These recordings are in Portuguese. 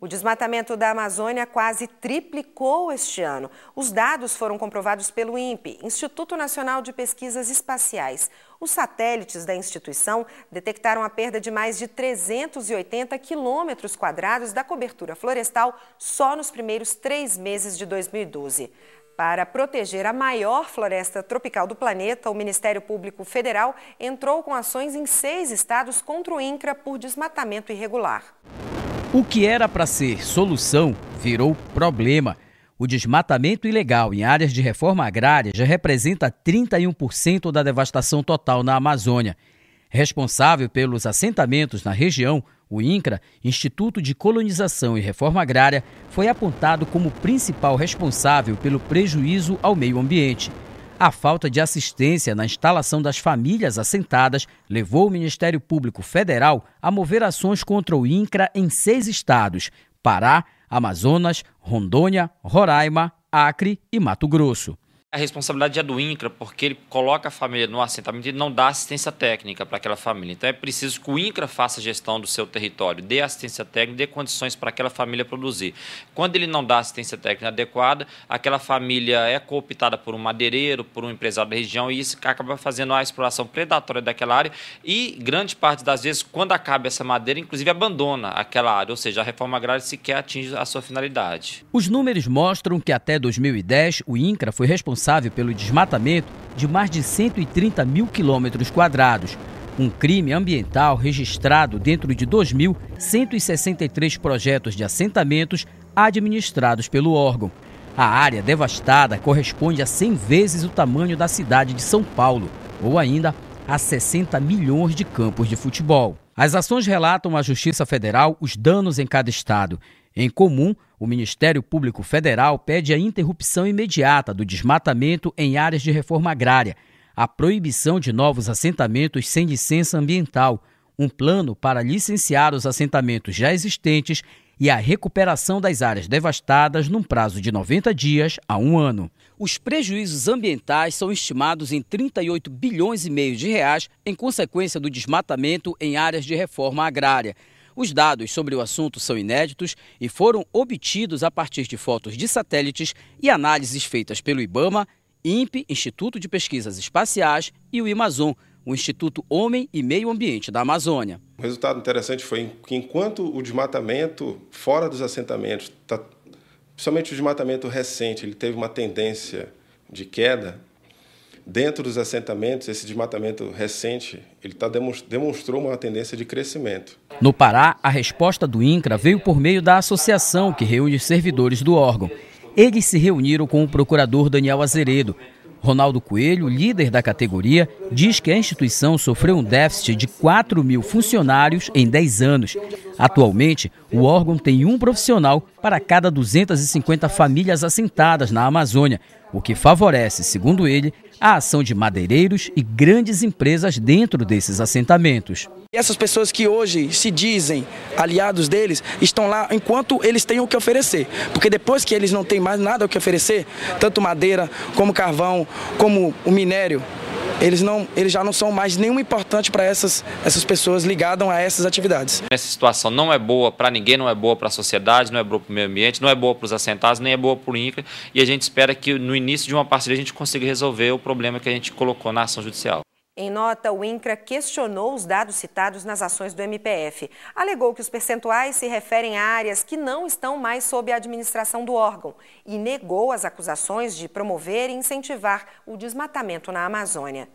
O desmatamento da Amazônia quase triplicou este ano. Os dados foram comprovados pelo INPE, Instituto Nacional de Pesquisas Espaciais. Os satélites da instituição detectaram a perda de mais de 380 quilômetros quadrados da cobertura florestal só nos primeiros 3 meses de 2012. Para proteger a maior floresta tropical do planeta, o Ministério Público Federal entrou com ações em 6 estados contra o INCRA por desmatamento irregular. O que era para ser solução virou problema. O desmatamento ilegal em áreas de reforma agrária já representa 31% da devastação total na Amazônia. Responsável pelos assentamentos na região, o INCRA, Instituto de Colonização e Reforma Agrária, foi apontado como principal responsável pelo prejuízo ao meio ambiente. A falta de assistência na instalação das famílias assentadas levou o Ministério Público Federal a mover ações contra o INCRA em 6 estados: Pará, Amazonas, Rondônia, Roraima, Acre e Mato Grosso. A responsabilidade é do INCRA, porque ele coloca a família no assentamento e não dá assistência técnica para aquela família. Então é preciso que o INCRA faça a gestão do seu território, dê assistência técnica, dê condições para aquela família produzir. Quando ele não dá assistência técnica adequada, aquela família é cooptada por um madeireiro, por um empresário da região, e isso acaba fazendo a exploração predatória daquela área e, grande parte das vezes, quando acaba essa madeira, inclusive abandona aquela área, ou seja, a reforma agrária sequer atinge a sua finalidade. Os números mostram que até 2010 o INCRA foi responsável pelo desmatamento de mais de 130 mil quilômetros quadrados, um crime ambiental registrado dentro de 2.163 projetos de assentamentos administrados pelo órgão. A área devastada corresponde a 100 vezes o tamanho da cidade de São Paulo, ou ainda a 60 milhões de campos de futebol. As ações relatam à Justiça Federal os danos em cada estado. Em comum, o Ministério Público Federal pede a interrupção imediata do desmatamento em áreas de reforma agrária, a proibição de novos assentamentos sem licença ambiental, um plano para licenciar os assentamentos já existentes e a recuperação das áreas devastadas num prazo de 90 dias a 1 ano. Os prejuízos ambientais são estimados em 38 bilhões e meio de reais em consequência do desmatamento em áreas de reforma agrária. Os dados sobre o assunto são inéditos e foram obtidos a partir de fotos de satélites e análises feitas pelo IBAMA, INPE, Instituto de Pesquisas Espaciais, e o IMAZON, o Instituto Homem e Meio Ambiente da Amazônia. O resultado interessante foi que enquanto o desmatamento fora dos assentamentos, principalmente o desmatamento recente, ele teve uma tendência de queda, dentro dos assentamentos, esse desmatamento recente, ele demonstrou uma tendência de crescimento. No Pará, a resposta do INCRA veio por meio da associação que reúne os servidores do órgão. Eles se reuniram com o procurador Daniel Azeredo. Ronaldo Coelho, líder da categoria, diz que a instituição sofreu um déficit de 4 mil funcionários em 10 anos. Atualmente, o órgão tem um profissional para cada 250 famílias assentadas na Amazônia, o que favorece, segundo ele, a ação de madeireiros e grandes empresas dentro desses assentamentos. Essas pessoas que hoje se dizem aliados deles estão lá enquanto eles têm o que oferecer. Porque depois que eles não têm mais nada o que oferecer, tanto madeira, como carvão, como o minério, eles já não são mais nenhum importante para essas pessoas ligadas a essas atividades. Essa situação não é boa para ninguém, não é boa para a sociedade, não é boa para o meio ambiente, não é boa para os assentados, nem é boa para o INCRA. E a gente espera que no início de uma parceria a gente consiga resolver o problema que a gente colocou na ação judicial. Em nota, o INCRA questionou os dados citados nas ações do MPF. Alegou que os percentuais se referem a áreas que não estão mais sob a administração do órgão e negou as acusações de promover e incentivar o desmatamento na Amazônia.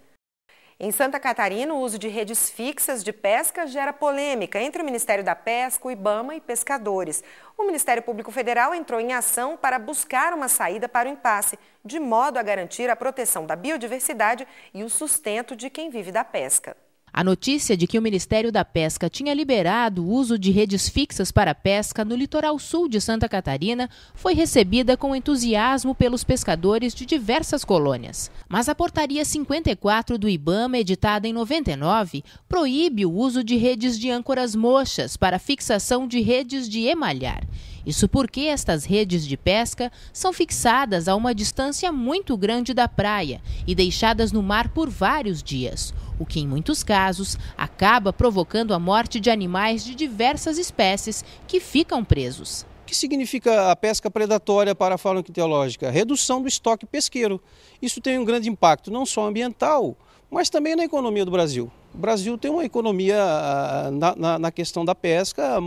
Em Santa Catarina, o uso de redes fixas de pesca gera polêmica entre o Ministério da Pesca, o IBAMA e pescadores. O Ministério Público Federal entrou em ação para buscar uma saída para o impasse, de modo a garantir a proteção da biodiversidade e o sustento de quem vive da pesca. A notícia de que o Ministério da Pesca tinha liberado o uso de redes fixas para pesca no litoral sul de Santa Catarina foi recebida com entusiasmo pelos pescadores de diversas colônias. Mas a Portaria 54 do IBAMA, editada em 99, proíbe o uso de redes de âncoras mochas para fixação de redes de emalhar. Isso porque estas redes de pesca são fixadas a uma distância muito grande da praia e deixadas no mar por vários dias, o que em muitos casos acaba provocando a morte de animais de diversas espécies que ficam presos. O que significa a pesca predatória para a fauna ictioteológica? Redução do estoque pesqueiro. Isso tem um grande impacto não só ambiental, mas também na economia do Brasil. O Brasil tem uma economia na questão da pesca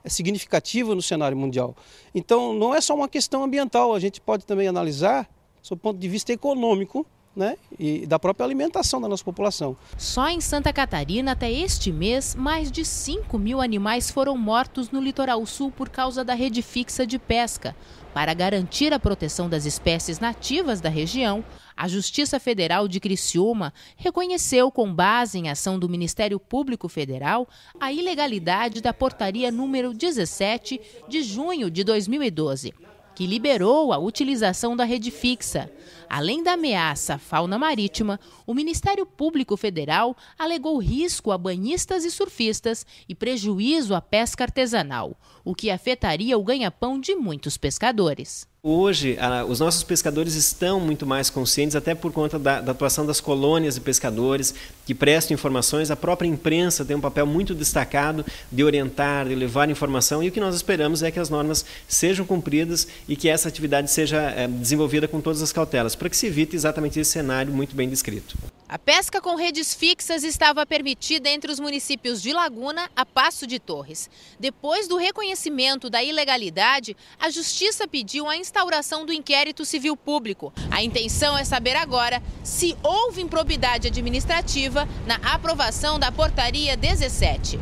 significativa no cenário mundial. Então não é só uma questão ambiental, a gente pode também analisar, do ponto de vista econômico, né, e da própria alimentação da nossa população. Só em Santa Catarina, até este mês, mais de 5.000 animais foram mortos no litoral sul por causa da rede fixa de pesca. Para garantir a proteção das espécies nativas da região, a Justiça Federal de Criciúma reconheceu, com base em ação do Ministério Público Federal, a ilegalidade da portaria número 17 de junho de 2012. Que liberou a utilização da rede fixa. Além da ameaça à fauna marítima, o Ministério Público Federal alegou risco a banhistas e surfistas e prejuízo à pesca artesanal, o que afetaria o ganha-pão de muitos pescadores. Hoje, os nossos pescadores estão muito mais conscientes, até por conta da atuação das colônias de pescadores que prestam informações. A própria imprensa tem um papel muito destacado de orientar, de levar informação, e o que nós esperamos é que as normas sejam cumpridas e que essa atividade seja desenvolvida com todas as cautelas, para que se evite exatamente esse cenário muito bem descrito. A pesca com redes fixas estava permitida entre os municípios de Laguna a Passo de Torres. Depois do reconhecimento da ilegalidade, a Justiça pediu a instauração do inquérito civil público. A intenção é saber agora se houve improbidade administrativa na aprovação da portaria 17.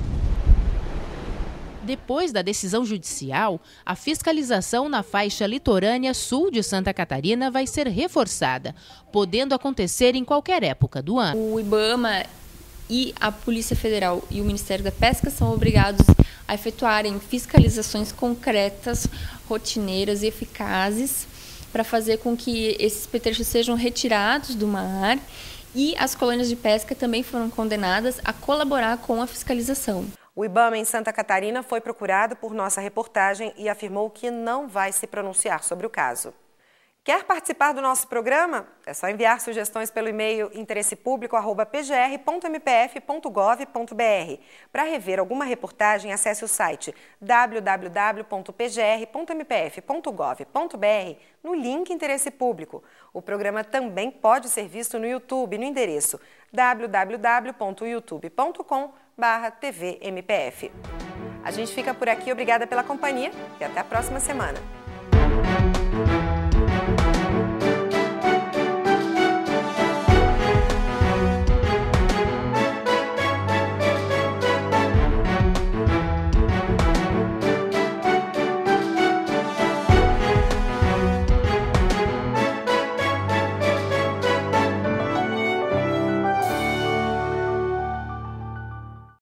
Depois da decisão judicial, a fiscalização na faixa litorânea sul de Santa Catarina vai ser reforçada, podendo acontecer em qualquer época do ano. O IBAMA e a Polícia Federal e o Ministério da Pesca são obrigados a efetuarem fiscalizações concretas, rotineiras e eficazes para fazer com que esses petrechos sejam retirados do mar, e as colônias de pesca também foram condenadas a colaborar com a fiscalização. O IBAMA em Santa Catarina foi procurado por nossa reportagem e afirmou que não vai se pronunciar sobre o caso. Quer participar do nosso programa? É só enviar sugestões pelo e-mail interessepublico@pgr.mpf.gov.br. Para rever alguma reportagem, acesse o site www.pgr.mpf.gov.br no link Interesse Público. O programa também pode ser visto no YouTube no endereço www.youtube.com/tvmpf. A gente fica por aqui, obrigada pela companhia e até a próxima semana.